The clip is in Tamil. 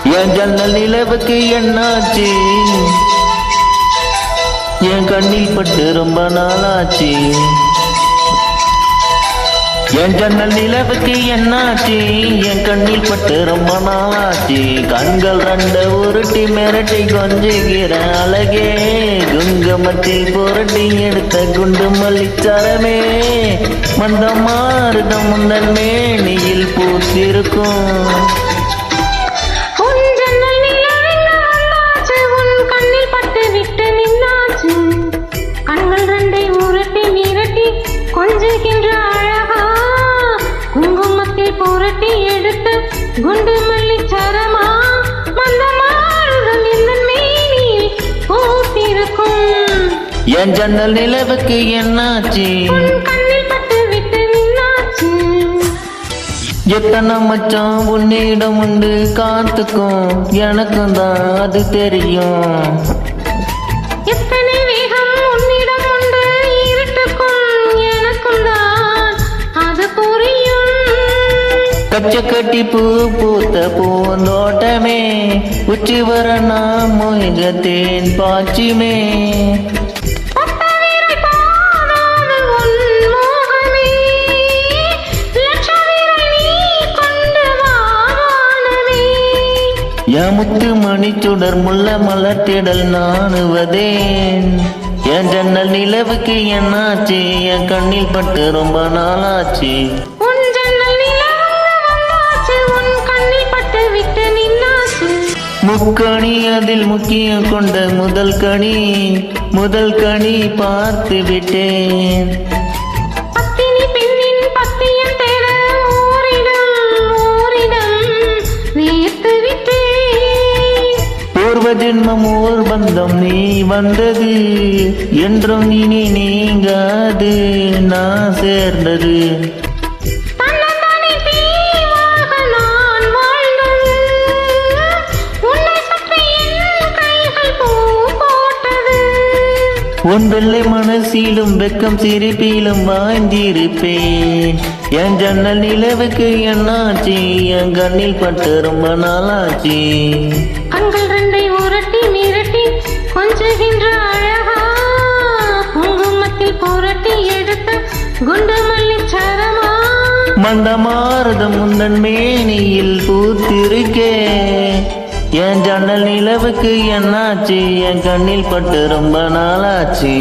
என் ஜன்னல் நிலவுக்கு என்னாச்சு? என் கண்ணில் பட்டு ரொம்ப நாளாச்சு. என் ஜன்னல் நிலவுக்கு என்னாச்சு? என் கண்ணில் பட்டு ரொம்ப நாளாச்சு. கண்கள் ரெண்டு உருட்டி மிரட்டி கொஞ்சுகிற அழகே, குங்குமத்தில் புரட்டி எடுத்த குண்டு மல்லிச்சரமே, மந்தமாறுதம் முந்தன் மேனியில் பூத்திருக்கும். கொஞ்சுகின்ற அழகா, குங்குமத்தில் புரட்டி எடுத்து குண்டு மல்லி சரமா, மந்தமாறுதல் இந்த மேனியில் பூத்திருக்கும். என் ஜன்னல் நிலவுக்கு என்னாச்சு? கண்ணில் பட்டு விட்டு நின்னாச்சு. எத்தனை மச்சான் உன்னிடம் உண்டு காத்துக்கும், எனக்கும் தான் அது தெரியும். எத்தனை வேகம் உன்னிடம் உண்டு இருட்டுக்கும், எனக்கும் தான் அது புரியும். கச்ச கட்டி பூ பூத்த பூந்தோட்டமே, உச்சி வர நான் மொய்கத்தேன் பாய்ச்சிமே. என் முத்து மணிச்சுடர் முல்ல மலர்த்திடல் நானுவதேன். என் ஜன்னல் நிலவுக்கு என்னாச்சு? என் கண்ணில் பட்டு ரொம்ப நாளாச்சு. முக்கணி அதில் முக்கியம் கொண்ட முதல் கனி பார்த்து விட்டேன். பூர்வ ஜென்மம் ஓர் பந்தம் நீ வந்தது, என்றும் இனி நீங்காது நான் சேர்ந்தது. உன் வெள்ளை மனசிலும் வெக்கம் சிரிப்பிலும் வாழ்ந்திருப்பேன். என் ஜன்னல் நிலவுக்கு என்னாச்சு? என் கண்ணில் பட்டு ரொம்ப நாளாச்சு. கண்கள் ரெண்டை உரட்டி மிரட்டி கொஞ்சுகின்ற அழகா, குங்குமத்தில் புரட்டி எடுத்த குண்டு மல்லி சரமா, மந்தமாறுதம் முந்தன் மேனியில் பூத்திருக்கே. என் ஜன்னல் நிலவுக்கு என்னாச்சு? என் கண்ணில் பட்டு ரொம்ப நாளாச்சு.